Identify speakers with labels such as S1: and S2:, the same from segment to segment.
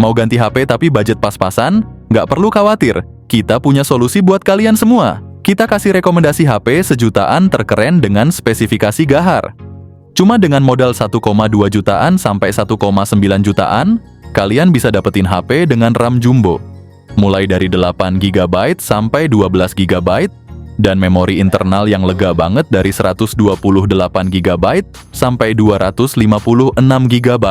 S1: Mau ganti HP tapi budget pas-pasan? Nggak perlu khawatir, kita punya solusi buat kalian semua. Kita kasih rekomendasi HP sejutaan terkeren dengan spesifikasi gahar. Cuma dengan modal 1,2 jutaan sampai 1,9 jutaan, kalian bisa dapetin HP dengan RAM jumbo. Mulai dari 8 GB sampai 12 GB, dan memori internal yang lega banget dari 128 GB sampai 256 GB.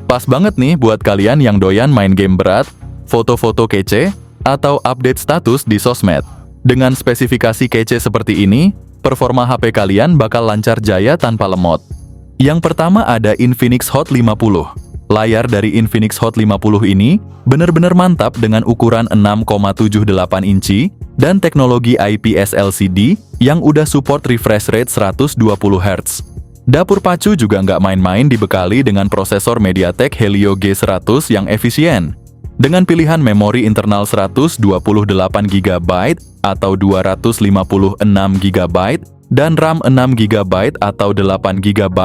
S1: Pas banget nih buat kalian yang doyan main game berat, foto-foto kece, atau update status di sosmed. Dengan spesifikasi kece seperti ini, performa HP kalian bakal lancar jaya tanpa lemot. Yang pertama ada Infinix Hot 50. Layar dari Infinix Hot 50 ini benar-benar mantap dengan ukuran 6,78 inci dan teknologi IPS LCD yang udah support refresh rate 120 Hz. Dapur pacu juga nggak main-main dibekali dengan prosesor MediaTek Helio G100 yang efisien. Dengan pilihan memori internal 128 GB atau 256 GB dan RAM 6 GB atau 8 GB,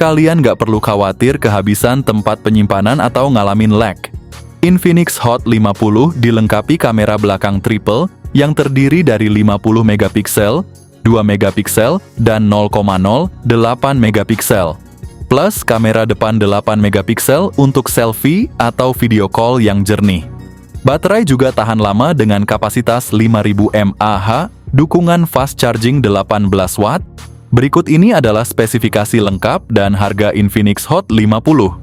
S1: kalian nggak perlu khawatir kehabisan tempat penyimpanan atau ngalamin lag. Infinix Hot 50 dilengkapi kamera belakang triple yang terdiri dari 50 megapiksel, 2 megapiksel, dan 0,08 megapiksel. Plus kamera depan 8 megapiksel untuk selfie atau video call yang jernih. Baterai juga tahan lama dengan kapasitas 5000 mAh, dukungan fast charging 18 watt. Berikut ini adalah spesifikasi lengkap dan harga Infinix Hot 50.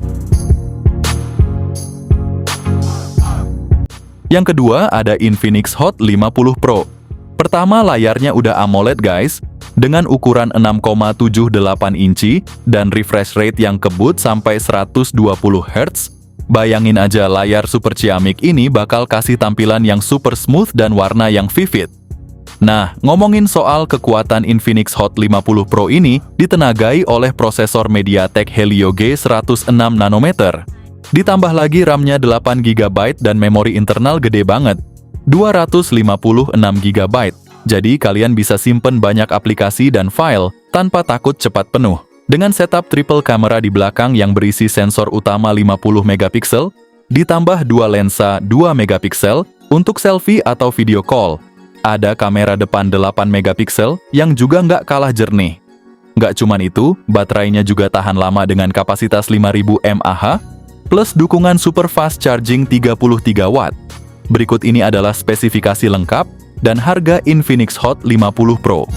S1: Yang kedua ada Infinix Hot 50 Pro. Pertama, layarnya udah AMOLED guys, dengan ukuran 6,78 inci dan refresh rate yang kebut sampai 120 Hz. Bayangin aja layar super ciamik ini bakal kasih tampilan yang super smooth dan warna yang vivid. Nah, ngomongin soal kekuatan Infinix Hot 50 Pro ini ditenagai oleh prosesor MediaTek Helio G106 nanometer. Ditambah lagi RAM-nya 8 GB dan memori internal gede banget, 256 GB. Jadi kalian bisa simpen banyak aplikasi dan file tanpa takut cepat penuh. Dengan setup triple kamera di belakang yang berisi sensor utama 50 megapiksel, ditambah dua lensa 2 megapiksel untuk selfie atau video call. Ada kamera depan 8 megapiksel yang juga nggak kalah jernih. Nggak cuman itu, baterainya juga tahan lama dengan kapasitas 5000 mAh, plus dukungan super fast charging 33 watt. Berikut ini adalah spesifikasi lengkap dan harga Infinix Hot 50 Pro.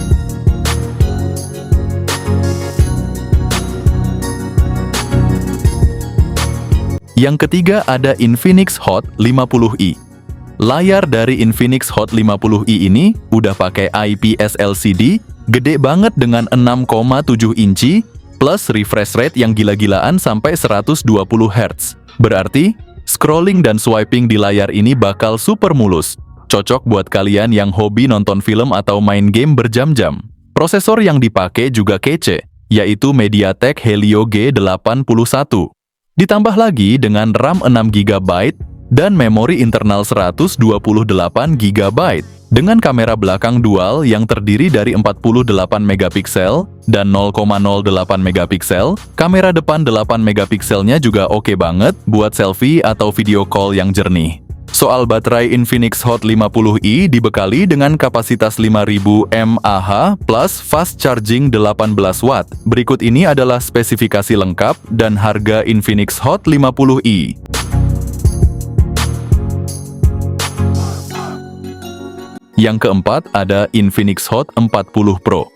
S1: Yang ketiga ada Infinix Hot 50i. Layar dari Infinix Hot 50i ini udah pakai IPS LCD, gede banget dengan 6,7 inci, plus refresh rate yang gila-gilaan sampai 120 Hz. Berarti, scrolling dan swiping di layar ini bakal super mulus. Cocok buat kalian yang hobi nonton film atau main game berjam-jam. Prosesor yang dipakai juga kece, yaitu MediaTek Helio G81. Ditambah lagi dengan RAM 6 GB dan memori internal 128 GB. Dengan kamera belakang dual yang terdiri dari 48 megapiksel dan 0,08 megapiksel, kamera depan 8 megapikselnya juga oke banget buat selfie atau video call yang jernih. Soal baterai Infinix Hot 50i dibekali dengan kapasitas 5000 mAh plus fast charging 18 watt. Berikut ini adalah spesifikasi lengkap dan harga Infinix Hot 50i. Yang keempat ada Infinix Hot 40 Pro.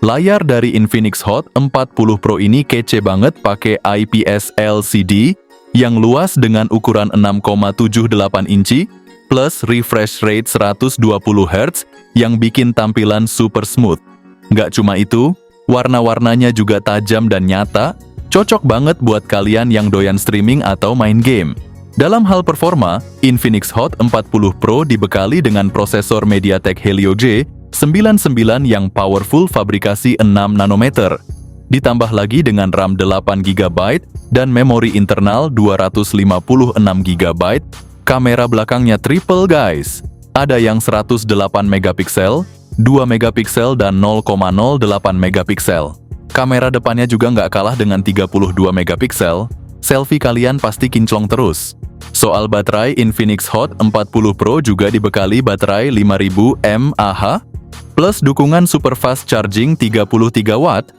S1: Layar dari Infinix Hot 40 Pro ini kece banget pakai IPS LCD yang luas dengan ukuran 6,78 inci plus refresh rate 120 Hz yang bikin tampilan super smooth. Nggak cuma itu, warna-warnanya juga tajam dan nyata, cocok banget buat kalian yang doyan streaming atau main game. Dalam hal performa, Infinix Hot 40 Pro dibekali dengan prosesor MediaTek Helio G99 yang powerful fabrikasi 6 nanometer. Ditambah lagi dengan RAM 8 GB dan memori internal 256 GB, kamera belakangnya triple guys. Ada yang 108 megapiksel, 2 megapiksel dan 0,08 megapiksel. Kamera depannya juga nggak kalah dengan 32 megapiksel, selfie kalian pasti kinclong terus. Soal baterai Infinix Hot 40 Pro juga dibekali baterai 5000 mAh plus dukungan super fast charging 33 Watt.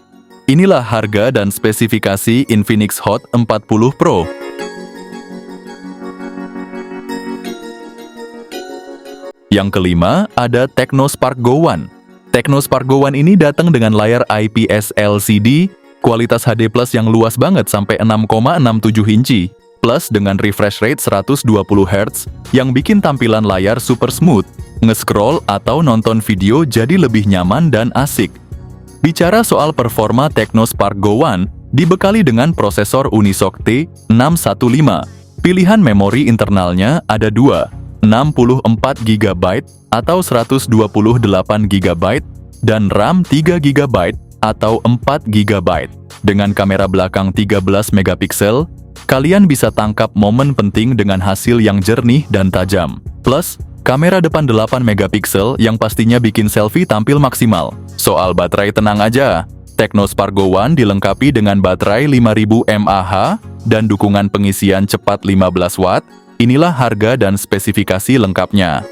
S1: Inilah harga dan spesifikasi Infinix Hot 40 Pro. Yang kelima, ada Technospark Go One. Technospark Go One ini datang dengan layar IPS LCD, kualitas HD Plus yang luas banget sampai 6,67 inci, plus dengan refresh rate 120 Hz yang bikin tampilan layar super smooth, nge-scroll atau nonton video jadi lebih nyaman dan asik. Bicara soal performa Technospark Go One, dibekali dengan prosesor Unisoc T615. Pilihan memori internalnya ada dua, 64 GB atau 128 GB, dan RAM 3 GB atau 4 GB. Dengan kamera belakang 13 megapiksel, kalian bisa tangkap momen penting dengan hasil yang jernih dan tajam. Plus, kamera depan 8 megapiksel yang pastinya bikin selfie tampil maksimal. Soal baterai tenang aja, Technospark Go One dilengkapi dengan baterai 5000 mAh dan dukungan pengisian cepat 15 Watt. Inilah harga dan spesifikasi lengkapnya.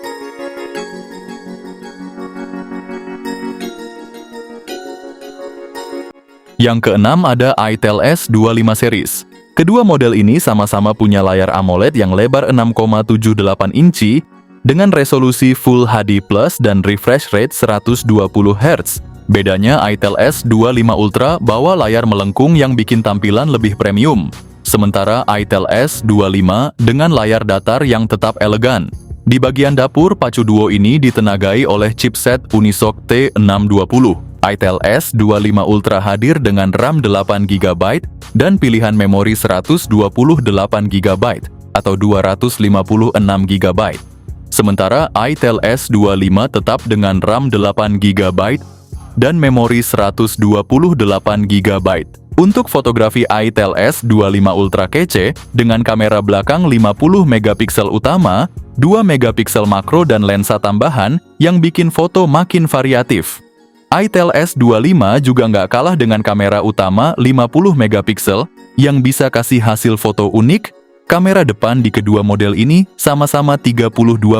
S1: Yang keenam ada Itel S25 series. Kedua model ini sama-sama punya layar AMOLED yang lebar 6,78 inci dengan resolusi Full HD Plus dan refresh rate 120 Hz. Bedanya Itel S25 Ultra bawa layar melengkung yang bikin tampilan lebih premium. Sementara Itel S25 dengan layar datar yang tetap elegan. Di bagian dapur, pacu duo ini ditenagai oleh chipset Unisoc T620. Itel S25 Ultra hadir dengan RAM 8 GB dan pilihan memori 128 GB atau 256 GB. Sementara Itel S25 tetap dengan RAM 8 GB dan memori 128 GB. Untuk fotografi Itel S25 Ultra kece dengan kamera belakang 50 megapiksel utama, 2 megapiksel makro dan lensa tambahan yang bikin foto makin variatif. Itel S25 juga nggak kalah dengan kamera utama 50 megapiksel yang bisa kasih hasil foto unik. Kamera depan di kedua model ini sama-sama 32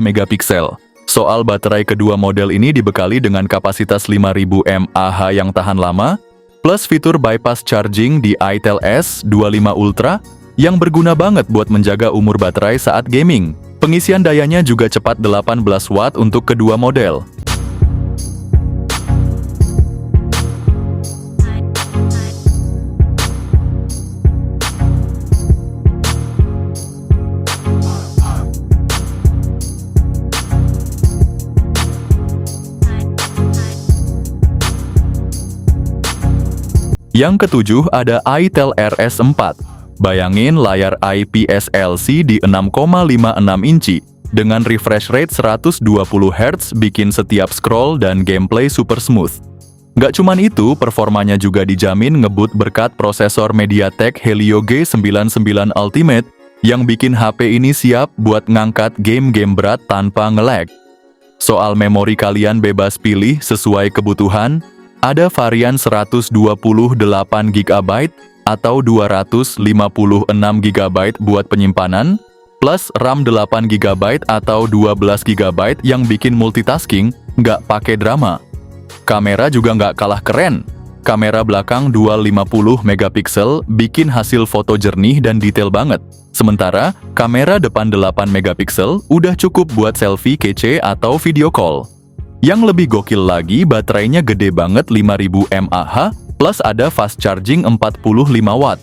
S1: megapiksel. Soal baterai kedua model ini dibekali dengan kapasitas 5000 mAh yang tahan lama, plus fitur bypass charging di Itel S25 Ultra yang berguna banget buat menjaga umur baterai saat gaming. Pengisian dayanya juga cepat 18 Watt untuk kedua model. Yang ketujuh ada Itel RS4. Bayangin layar IPS LCD 6,56 inci dengan refresh rate 120 Hz bikin setiap scroll dan gameplay super smooth. Nggak cuman itu, performanya juga dijamin ngebut berkat prosesor MediaTek Helio G99 Ultimate yang bikin HP ini siap buat ngangkat game-game berat tanpa nge-lag. Soal memori kalian bebas pilih sesuai kebutuhan. Ada varian 128 GB atau 256 GB buat penyimpanan, plus RAM 8 GB atau 12 GB yang bikin multitasking nggak pakai drama. Kamera juga nggak kalah keren. Kamera belakang dual 50 megapiksel bikin hasil foto jernih dan detail banget. Sementara, kamera depan 8 megapiksel udah cukup buat selfie kece atau video call. Yang lebih gokil lagi, baterainya gede banget 5000 mAh, plus ada fast charging 45 Watt.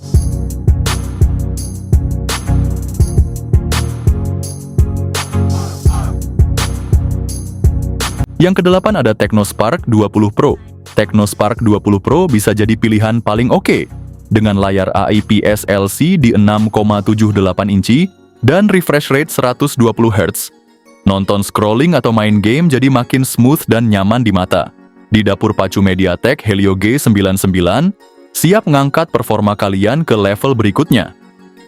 S1: Yang kedelapan ada Technospark 20 Pro. Technospark 20 Pro bisa jadi pilihan paling oke. Dengan layar IPS LCD 6,78 inci dan refresh rate 120 Hz. Nonton scrolling atau main game jadi makin smooth dan nyaman di mata. Di dapur pacu MediaTek Helio G99, siap ngangkat performa kalian ke level berikutnya.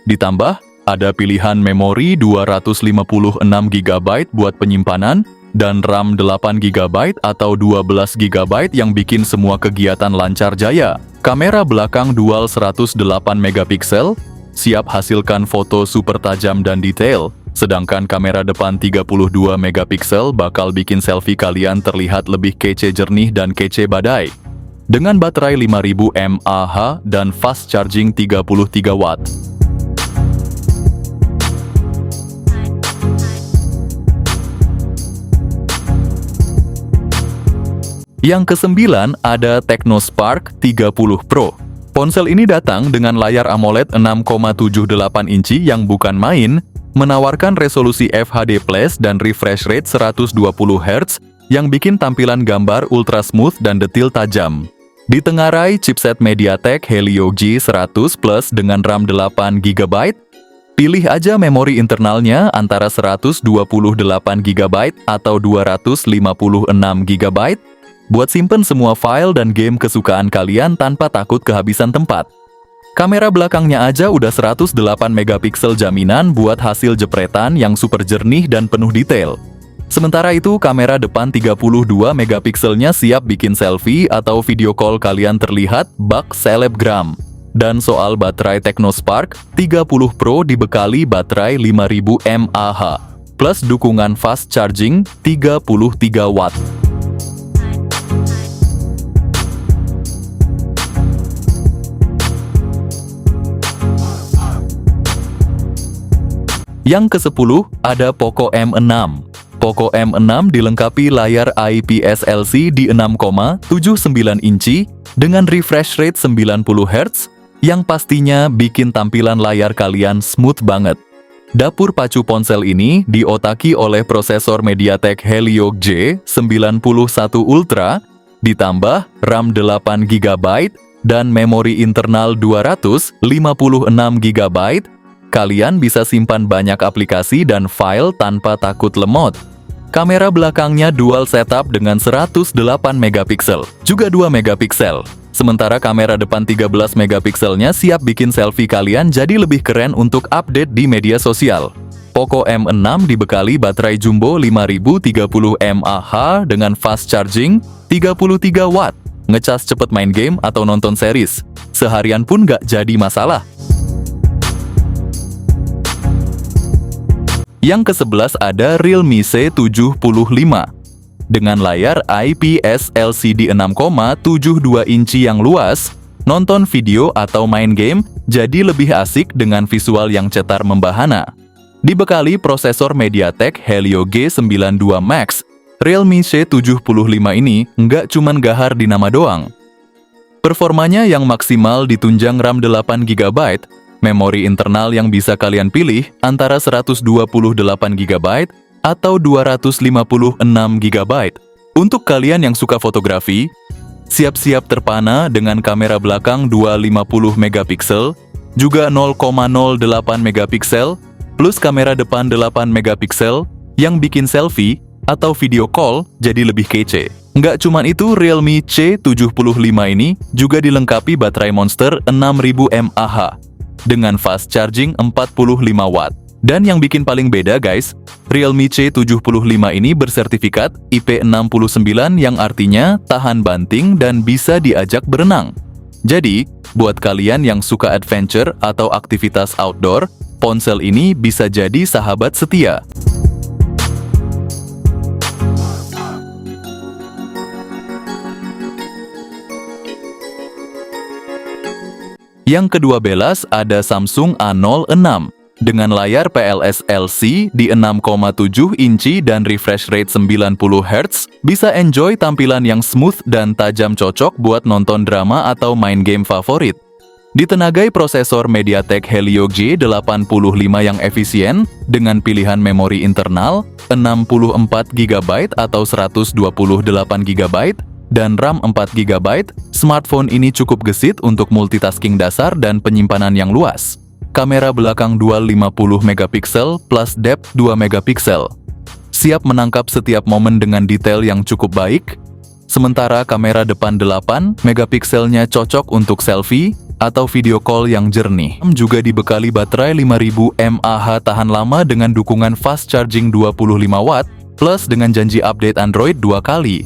S1: Ditambah, ada pilihan memori 256 GB buat penyimpanan dan RAM 8 GB atau 12 GB yang bikin semua kegiatan lancar jaya. Kamera belakang dual 108 megapiksel, siap hasilkan foto super tajam dan detail. Sedangkan kamera depan 32 megapiksel bakal bikin selfie kalian terlihat lebih kece jernih dan kece badai. Dengan baterai 5000 mAh dan fast charging 33 watt. Yang kesembilan ada Technospark 30 Pro. Ponsel ini datang dengan layar AMOLED 6,78 inci yang bukan main, menawarkan resolusi FHD+ dan refresh rate 120 Hz yang bikin tampilan gambar ultra smooth dan detil tajam. Ditengarai chipset MediaTek Helio G100 Plus dengan RAM 8 GB. Pilih aja memori internalnya antara 128 GB atau 256 GB buat simpen semua file dan game kesukaan kalian tanpa takut kehabisan tempat. Kamera belakangnya aja udah 108 megapiksel jaminan buat hasil jepretan yang super jernih dan penuh detail. Sementara itu, kamera depan 32 megapikselnya siap bikin selfie atau video call kalian terlihat bak selebgram. Dan soal baterai Technospark, 30 Pro dibekali baterai 5000 mAh, plus dukungan fast charging 33 watt. Yang ke-10 ada Poco M6. Poco M6 dilengkapi layar IPS LCD 6,79 inci dengan refresh rate 90 Hz yang pastinya bikin tampilan layar kalian smooth banget. Dapur pacu ponsel ini diotaki oleh prosesor MediaTek Helio G91 Ultra, ditambah RAM 8 GB dan memori internal 256 GB. Kalian bisa simpan banyak aplikasi dan file tanpa takut lemot. Kamera belakangnya dual setup dengan 108 megapiksel, juga 2 megapiksel. Sementara kamera depan 13 megapikselnya siap bikin selfie kalian jadi lebih keren untuk update di media sosial. Poco M6 dibekali baterai jumbo 5030 mAh dengan fast charging 33 watt. Ngecas cepet main game atau nonton series. Seharian pun nggak jadi masalah. Yang ke-11 ada Realme C75. Dengan layar IPS LCD 6,72 inci yang luas, nonton video atau main game jadi lebih asik dengan visual yang cetar membahana. Dibekali prosesor MediaTek Helio G92 Max, Realme C75 ini nggak cuman gahar di nama doang. Performanya yang maksimal ditunjang RAM 8 GB, memori internal yang bisa kalian pilih antara 128 GB atau 256 GB. Untuk kalian yang suka fotografi, siap-siap terpana dengan kamera belakang 250 megapiksel, juga 0,08 megapiksel, plus kamera depan 8 megapiksel yang bikin selfie atau video call jadi lebih kece. Nggak cuman itu, Realme C75 ini juga dilengkapi baterai monster 6000 mAh dengan fast charging 45 watt. Dan yang bikin paling beda guys, Realme C75 ini bersertifikat IP69 yang artinya tahan banting dan bisa diajak berenang. Jadi, buat kalian yang suka adventure atau aktivitas outdoor, ponsel ini bisa jadi sahabat setia. Yang kedua belas ada Samsung A06. Dengan layar PLS LC di 6,7 inci dan refresh rate 90 Hz, bisa enjoy tampilan yang smooth dan tajam, cocok buat nonton drama atau main game favorit. Ditenagai prosesor MediaTek Helio G85 yang efisien, dengan pilihan memori internal 64 GB atau 128 GB, dan RAM 4 GB, smartphone ini cukup gesit untuk multitasking dasar dan penyimpanan yang luas. Kamera belakang dual 50 megapiksel plus depth 2 megapiksel. Siap menangkap setiap momen dengan detail yang cukup baik. Sementara kamera depan 8 megapikselnya cocok untuk selfie atau video call yang jernih. Juga dibekali baterai 5000 mAh tahan lama dengan dukungan fast charging 25 watt, plus dengan janji update Android 2 kali.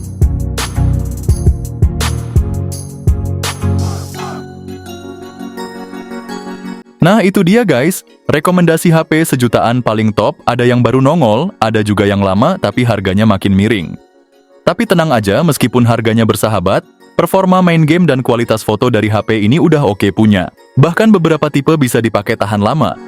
S1: Nah itu dia guys, rekomendasi HP sejutaan paling top, ada yang baru nongol, ada juga yang lama tapi harganya makin miring. Tapi tenang aja, meskipun harganya bersahabat, performa main game dan kualitas foto dari HP ini udah oke punya. Bahkan beberapa tipe bisa dipakai tahan lama.